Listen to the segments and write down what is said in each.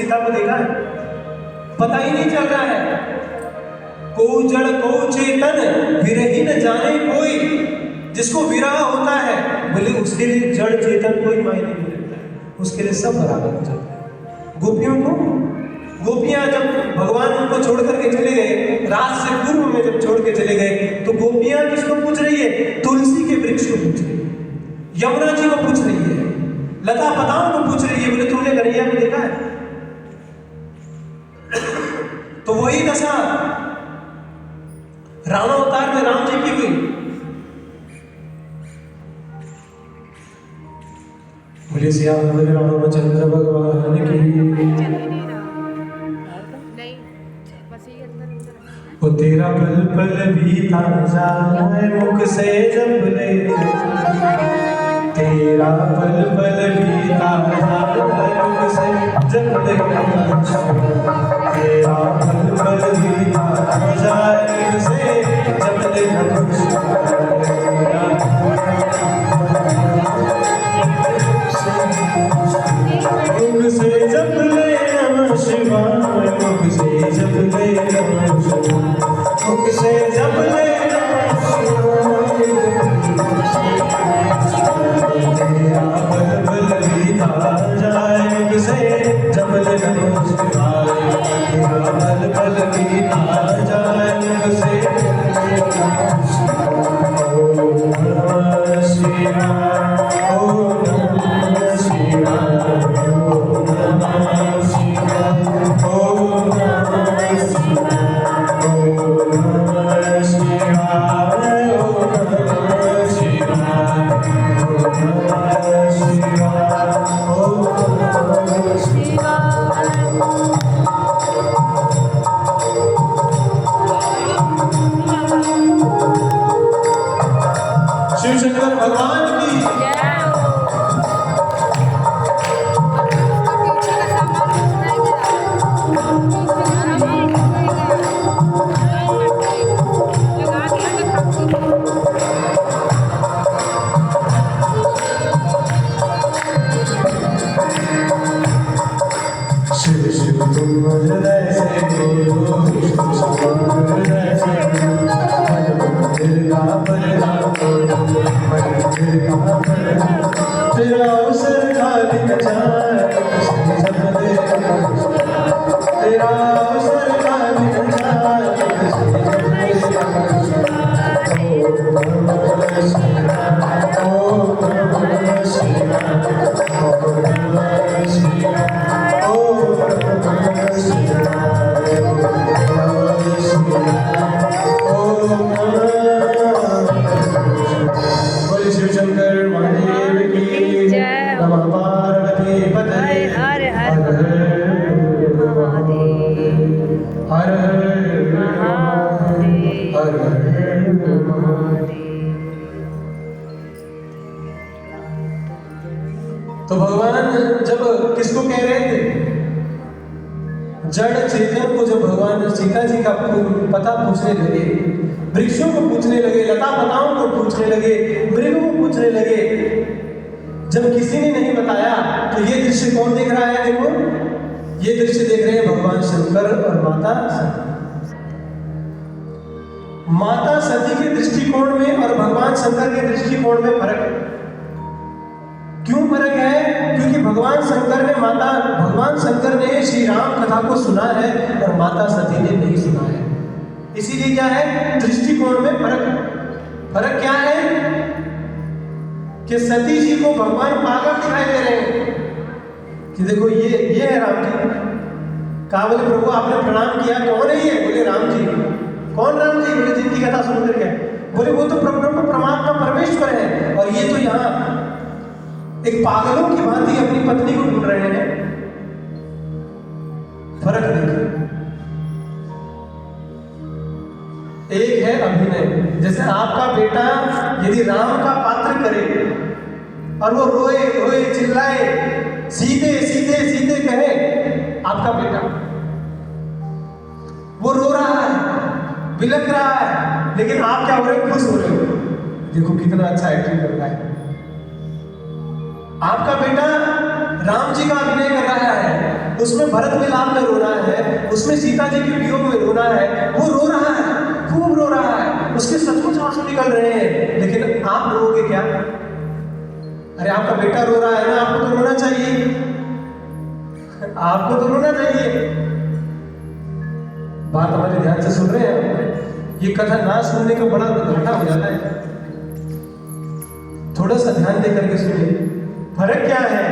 सीता को देखा है? पता ही नहीं चल रहा है। को जड़ को चेतन विरहीन जाने कोई, जिसको विरह होता है बोले उसके लिए जड़ चेतन कोई मायने नहीं रखता है, उसके लिए सब बराबर हो जाता है। गोपियों को, गोपियां जब भगवान उनको छोड़ करके चले गए, रात से पूर्व में जब छोड़ के चले गए, तो गोपियां किसको पूछ रही है? तुलसी के वृक्ष को पूछ रही है, यमुना जी को पूछ रही है, लता पताओं को पूछ रही है, बोले तुमने कन्हैया को देखा है? तो वही दशा रामावतार में राम जी की हुई। बोले श्याम रामचंद्र भगवान की। वो तेरा पल पल बीता जाए मुख से जब ले, तेरा पल पल बीता जाए मुख से जब ले, तेरा पल पल बीता जाए मुख से जब ले, मुख से जब ले नमः शिवाय, मुख से जब ले नमः शिवाय, मुख से जब ले नमः शिवाय, तेरा पल पल बीता जाए मुख से जब ले नमः शिवाय, तेरा पल पल बीता जाए मुख से जब ले नमः शिवाय। ओम नमः शिवाय, ओम नमः शिवाय, ओम नमः शिवाय, ओम नमः शिवाय, ओम नमः शिवाय, ओम नमः शिवाय, ओम नमः शिवाय, ओम नमः शिवाय। शिव शंकर भगवान की शिव शिव तुम हृदय से बोलो, शिव शिव तुम हृदय से बोलो, मंदिर का पर्दा खोलो, मंदिर का पर्दा, तेरा अवसर खाली न जाए, जब ले तेरा अवसर खाली न जाए, जब ले ओम नमः शिवाय, ओम नमः शिवाय, ओम नमः शिवाय, ओम नमः शिवाय, ओम नमः। बोले शिव शंकर महादेव की जय। नमः पार्वती पते। हर हर महादेव, हर हर महादेव, हर हर महादेव। तो भगवान जब किसको कह रहे थे? जड़ चेतन को जब भगवान सीता जी का पता पूछने लगे, वृक्षों को पूछने लगे, लता पताओं को पूछने लगे, मृगों को पूछने लगे, जब किसी ने नहीं बताया, तो ये दृश्य कौन देख रहा है? देखो, ये दृश्य देख रहे हैं भगवान शंकर और माता सती। माता सती के दृष्टिकोण में और भगवान शंकर के दृष्टिकोण में फर्क है। क्यों फर्क है? क्योंकि भगवान शंकर ने श्री राम कथा को सुना है और माता सती ने नहीं सुना है। इसीलिए क्या है? दृष्टिकोण में फर्क है। फर्क क्या है? कि सती जी को भगवान पागल दिखाई दे रहे हैं कि देखो ये है राम जी। कहा, बोले प्रभु आपने प्रणाम किया, कौन है ये? बोले राम जी। कौन राम जी? बोले जिनकी कथा सुन करके। बोले वो तो ब्रह्म परमात्मा परमेश्वर है, और ये तो यहाँ एक पागलों की भांति अपनी पत्नी को ढूंढ रहे हैं। फर्क देखिए। एक है अभिनय, जैसे आपका बेटा यदि राम का पात्र करे और वो रोए रोए चिल्लाए, सीधे सीधे सीधे कहे, आपका बेटा वो रो रहा है, बिलख रहा है, लेकिन आप क्या हो रहे हो? खुश हो रहे हो। देखो कितना अच्छा एक्टिंग कर रहा है। आपका बेटा राम जी का अभिनय कर रहा है, उसमें भरत मिलाप में रोना है, उसमें सीता जी के वियोग में रोना है, वो रो रहा है, खूब रो रहा है, उसके सचमुच आंसू निकल रहे हैं। लेकिन आप रोगे क्या? अरे आपका बेटा रो रहा है ना, आपको तो रोना चाहिए, आपको तो रोना चाहिए। बात हमारे ध्यान से सुन रहे हैं? ये कथा ना सुनने का बड़ा घाटा हो जाता है। थोड़ा सा ध्यान दे करके सुनिए। फर्क क्या है?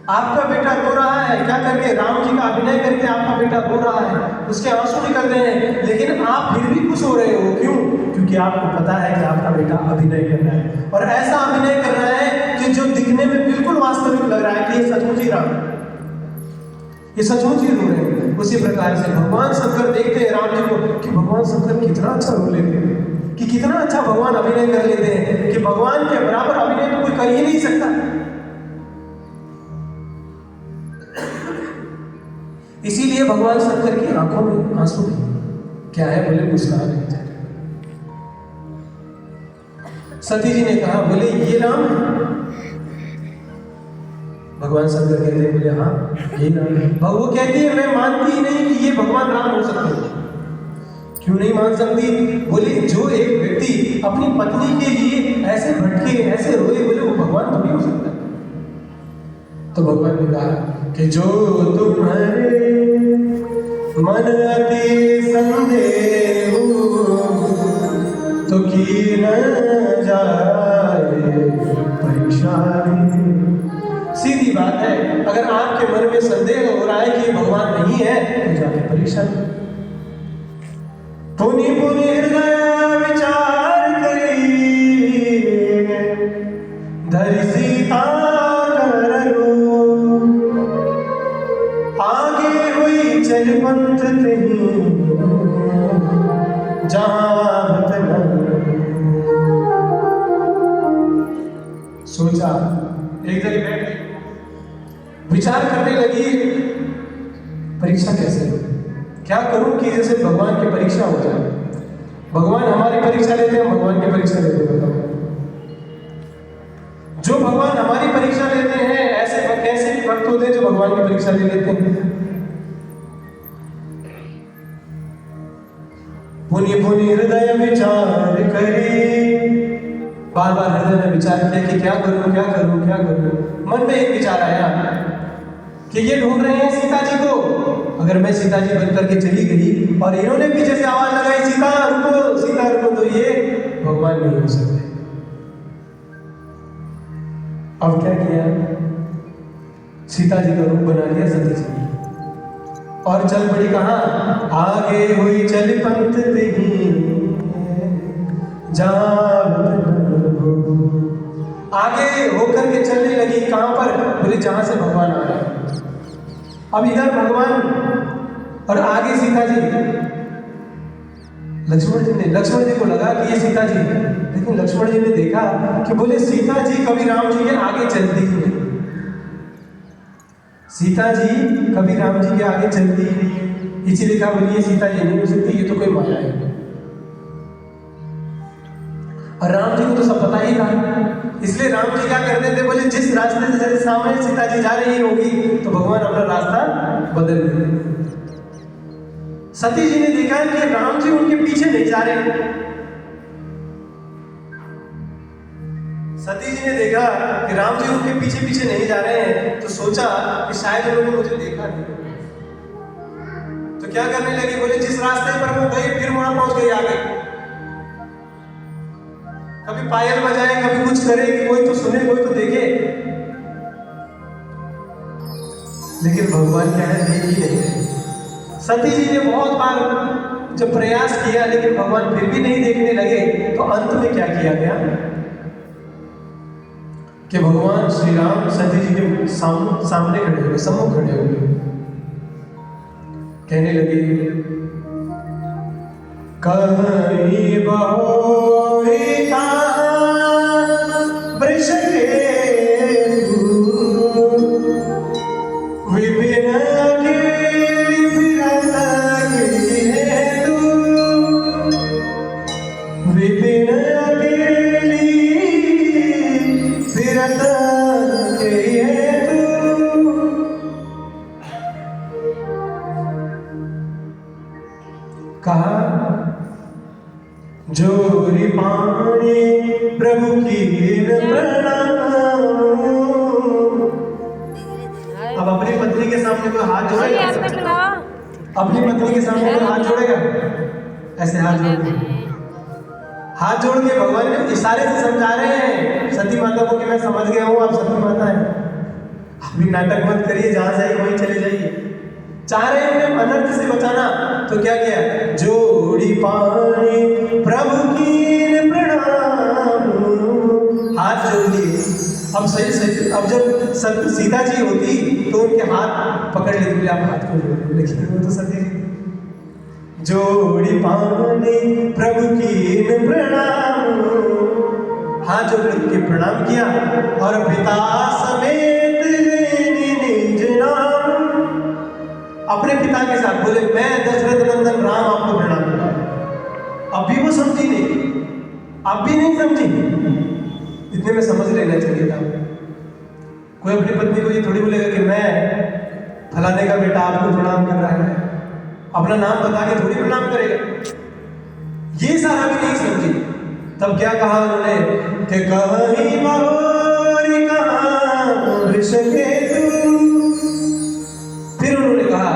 आपका बेटा रो रहा है, क्या करके? राम जी का अभिनय करके आपका बेटा रो रहा है, उसके आंसू निकल रहे हैं, लेकिन आप फिर भी खुश हो रहे हो। क्यों? क्योंकि आपको पता है कि आपका बेटा अभिनय कर रहा है, और ऐसा अभिनय कर रहा है कि जो दिखने में बिल्कुल वास्तविक लग रहा है कि ये सचमुच ही राम, ये सचमुच ही रो रहे हैं। उसी प्रकार से भगवान शंकर देखते हैं राम जी को कि भगवान शंकर कितना अच्छा रो लेते हैं, कि कितना अच्छा भगवान अभिनय कर लेते हैं, कि भगवान के बराबर अभिनय तो कोई कर ही नहीं सकता। इसीलिए भगवान शंकर की आंखों में आंसू नहीं, क्या है? बोले मुस्कान नहीं जा रही। सती जी ने कहा, बोले ये राम? भगवान शंकर कहते हैं, बोले हाँ ये राम। वो कहती है, मैं मानती ही नहीं कि ये भगवान राम हो सकते हैं। क्यों नहीं मान सकती? बोले जो एक व्यक्ति अपनी पत्नी के लिए ऐसे भटके, ऐसे रोए, बोले वो भगवान तो नहीं हो सकता। तो भगवान ने कहा कि जो तुम्हारे मन अति संदेह तो की न जाए परीक्षा। सीधी बात है, अगर आपके मन में संदेह हो रहा है कि भगवान नहीं है तो जाके परीक्षा। पुनि पुनि हृदय विचार करी धरि सीता चल पंथ नहीं जहां सोचा, एक जगह बैठ विचार करने लगी, परीक्षा कैसे हो, क्या करूं कि जैसे भगवान की परीक्षा हो जाए। भगवान हमारी परीक्षा लेते हैं, भगवान की परीक्षा लेते हैं। बताओ, जो भगवान हमारी परीक्षा लेते हैं, ऐसे कैसे भी भक्त होते हैं जो भगवान की परीक्षा ले लेते हैं। पुनि पुनि हृदय विचार करी, बार बार हृदय में विचार किया कि क्या करूं, क्या करूं, क्या करूं। मन में एक विचार आया कि ये ढूंढ रहे हैं सीता जी को, अगर मैं सीता जी बन करके चली गई और इन्होंने पीछे से आवाज लगाई, सीता रुको, सीता रुको, तो ये भगवान नहीं हो सकते। अब क्या किया? सीता जी का रूप बना लिया सती जी, और चल पड़ी कहाँ? आगे हुई चल पंथ नहीं आगे होकर के चलने लगी। कहां पर? बोले जहां से भगवान आ रहे हैं। अब इधर भगवान और आगे सीता जी। लक्ष्मण जी को लगा कि ये सीता जी, लेकिन लक्ष्मण जी ने देखा कि बोले सीता जी कभी राम जी के आगे चलती ही नहीं, सीता जी कभी राम जी के आगे चलती ही नहीं। इसीलिए कहा, बोलिए सीता जी नहीं हो सकती, ये तो कोई माया है। और राम जी को तो सब पता ही था, इसलिए राम जी क्या करते थे? बोले जिस रास्ते से जैसे सामने सीता जी जा रही होगी तो भगवान अपना रास्ता बदल देते। सती जी ने देखा कि राम जी उनके पीछे नहीं जा रहे। सती जी ने देखा कि राम जी उनके पीछे पीछे नहीं जा रहे हैं, तो सोचा कि शायद उन्होंने मुझे देखा नहीं। तो क्या करने लगी? बोले जिस रास्ते पर वो गई फिर वहां पहुंच गई आगे। कभी पायल बजाए, कभी कुछ करे कि कोई तो सुने, कोई तो देखे, लेकिन भगवान क्या है? देख ही नहीं। सती जी ने बहुत बार जब प्रयास किया लेकिन भगवान फिर भी नहीं देखने लगे, तो अंत में क्या किया गया कि भगवान श्री राम सती जी के सामने खड़े हुए, सम्मुख खड़े हुए, कहने लगे, कहीं बहुरी का वृष के विपिन अकेली फिरत हेतु, विपिन अकेली फिरत हेतु। कहा जोरी पानी प्रभु की प्रणाम। अब अपनी पत्नी के सामने कोई हाथ जोड़ेगा? अपनी पत्नी के सामने कोई हाथ जोड़ेगा? ऐसे हाथ जोड़ के भगवान ने इशारे से समझा रहे हैं सती माता को कि मैं समझ गया हूं आप सती माता है, अभी नाटक मत करिए, जहां से आई वहीं चले जाइए। चाह रहे हैं उन्हें अनर्थ से बचाना, तो क्या किया? जोड़ी पानी प्रभु की प्रणाम, हाथ जोड़ दिए। अब सही अब जब सीता जी होती तो उनके हाथ पकड़ लेते, बोले आप हाथ को जोड़, लेकिन वो तो सती जी। जोड़ी पानी प्रभु की प्रणाम, हाथ जोड़ के प्रणाम किया और पिता समेत निज नाम, अपने पिता के साथ बोले मैं दशरथ नंदन राम आपको प्रणाम करता हूं। अब भी वो समझी नहीं, अब भी नहीं समझी, इतने में समझ लेना चाहिए था। कोई अपनी पत्नी को ये थोड़ी बोलेगा कि मैं फलाने का बेटा आपको प्रणाम कर रहा है, अपना नाम बता के थोड़ी प्रणाम करेगा। ये सारा भी नहीं समझी। तब क्या कहा उन्होंने कि कहीं महोरी कहाँ ऋषिके तू, फिर उन्होंने कहा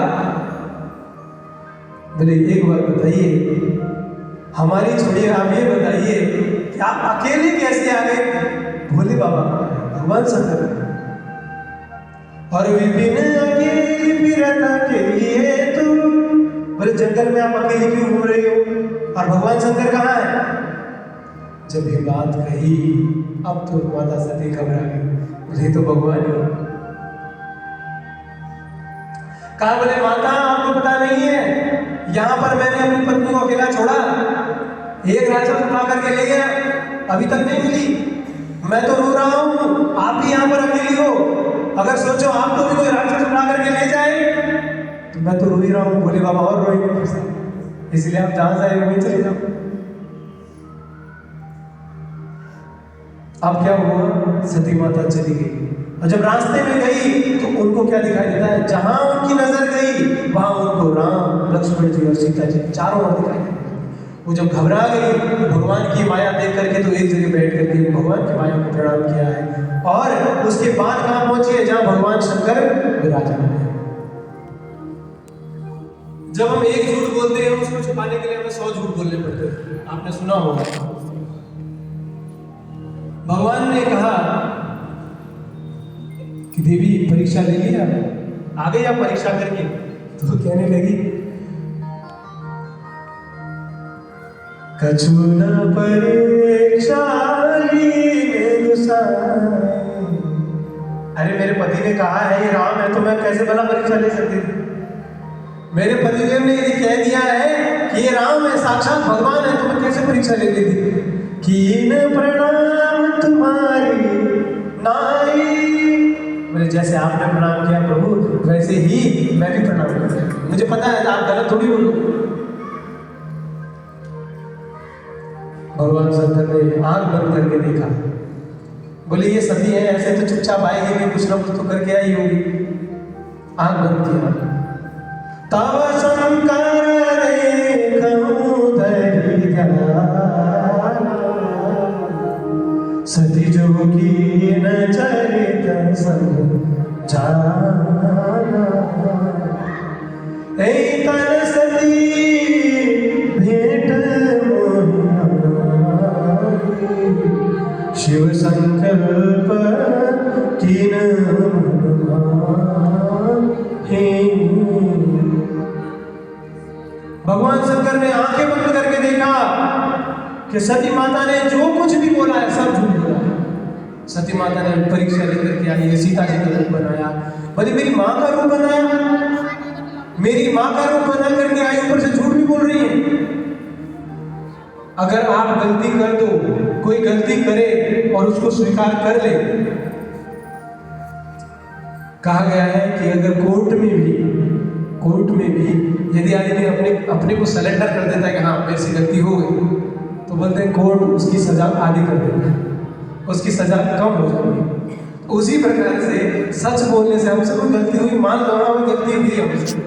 बोले एक बार बताइए, हमारी छोड़िए, आप ये बताइए कि आप अकेले कैसे आ गए? भोले बाबा भगवान शंकर और विपिन अकेली फिरता के लिए तू, बोले जंगल में आप अकेले क्यों घूम रही हो? और भगवान शंकर कहाँ है? जब ये बात कही अब तो माता सती घबरा गई, बोले तो भगवान है। कहा बोले माता आपको पता नहीं है, यहाँ पर मैंने अपनी पत्नी को अकेला छोड़ा, एक राक्षस उठा करके ले गया, अभी तक नहीं मिली, मैं तो रो रहा हूँ, आप भी यहाँ पर अकेली हो, अगर सोचो आपको भी कोई राक्षस उठा करके ले जाए तो मैं तो रो ही रहा हूँ। भोले बाबा और रोएंगे, इसलिए आप जहां से आए वहीं चले जाओ। अब क्या हुआ? सती माता चली गई, और जब रास्ते में गई तो उनको क्या दिखाई देता है? जहां उनकी नजर गई वहां उनको राम, लक्ष्मण जी और सीता जी चारों ओर दिखाई देते। वो जब घबरा गई भगवान की माया देख करके, तो एक जगह बैठ करके भगवान की माया को प्रणाम किया है, और उसके बाद कहां पहुंची है? जहां भगवान शंकर विराजमान है। जब हम एक झूठ बोलते हैं उसको छुपाने के लिए हमें 100 झूठ बोलने पड़ते हैं, आपने सुना होगा। भगवान ने कहा कि देवी परीक्षा ले लिया, आ गई आप परीक्षा करके? तो कहने लगी कछु न परीक्षा ली अरे मेरे पति ने कहा है ये राम है, तो मैं कैसे भला परीक्षा ले सकती थी? मेरे पतिदेव ने यदि कह दिया है कि ये राम है, साक्षात भगवान है, तो मैं कैसे परीक्षा ले लेती? कीन प्रणाम तुम्हारी नाई, बोले जैसे आपने प्रणाम किया प्रभु वैसे ही मैं भी प्रणाम करता हूं, मुझे पता है आप गलत थोड़ी बोलो। भगवान शंकर ने आंख बंद करके देखा, बोले ये सती है, ऐसे तो चुपचाप आएगी नहीं, कुछ ना कुछ तो करके आई होगी। आंख बंद किया, तब शंकर सती जोगी न चरित समझाना, तन सती भेंट शिव संकल्प कीन भगवान शंकर ने आंखें बंद करके देखा कि सती माता ने जो कुछ भी बोला है सब झूठ बोला है। सती माता ने परीक्षा लेकर के आई है, सीता जी का रूप बनाया, बोले मेरी माँ का रूप बनाया, मेरी माँ का रूप बना करके आई, ऊपर से झूठ भी बोल रही है। अगर आप गलती कर दो, कोई गलती करे और उसको स्वीकार कर ले, कहा गया है कि अगर कोर्ट में भी यदि आदमी अपने को सरेंडर कर देता है कि हाँ मेरे से गलती हो गई, तो बोलते हैं कोर्ट उसकी सजा आधी कर देता है, उसकी सजा कम हो जाती है। उसी प्रकार से सच बोलने से हमसे कोई गलती हुई, मान लो हमें गलती हुई हमसे,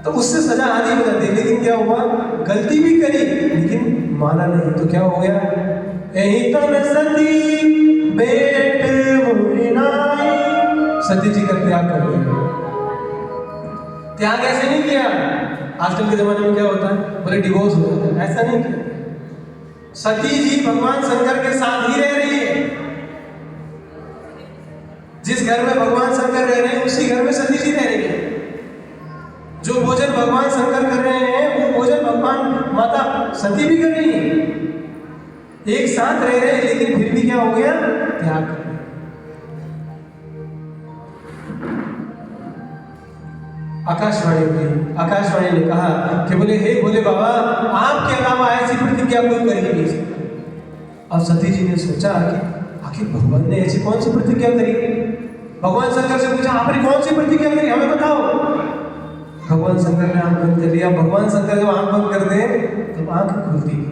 तो उससे सजा आधी हो जाती, लेकिन क्या हुआ, गलती भी करी लेकिन माना नहीं, तो क्या हो गया, यही तो न सती बेट मुनिनाई, सती जी का त्याग कर दिया। त्याग ऐसे नहीं किया, आजकल के जमाने में क्या होता है, बोले डिवोर्स हो जाता है, ऐसा नहीं किया। सती जी भगवान शंकर के साथ ही रह रही है। जिस घर में भगवान शंकर रह रहे हैं उसी घर में सती जी रह रही है। जो भोजन भगवान शंकर कर रहे हैं वो भोजन भगवान माता सती भी कर रही है। एक साथ रह रहे हैं, लेकिन फिर भी क्या हो गया, त्याग कर दिया। आकाशवाणी हुई, आकाशवाणी ने कहा कि बोले हे भोले बाबा, आपके अलावा ऐसी प्रतिज्ञा कोई कर ही नहीं सकता। अब सती जी ने सोचा कि आखिर भगवान ने ऐसी कौन सी प्रतिज्ञा करी। भगवान शंकर से पूछा, आपने कौन सी प्रतिज्ञा करी, हमें बताओ। भगवान शंकर ने आंख बंद कर लिया। भगवान शंकर जब आंख बंद कर दे तो आंख खुलती है।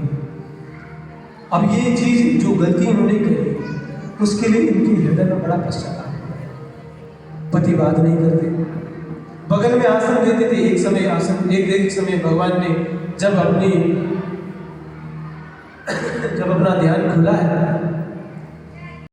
अब ये चीज जो गलती इन्होंने करी उसके लिए इनके हृदय में बड़ा पश्चाताप। पति बात नहीं करते, बगल में आसन देते थे। एक समय भगवान ने जब अपना ध्यान खुला है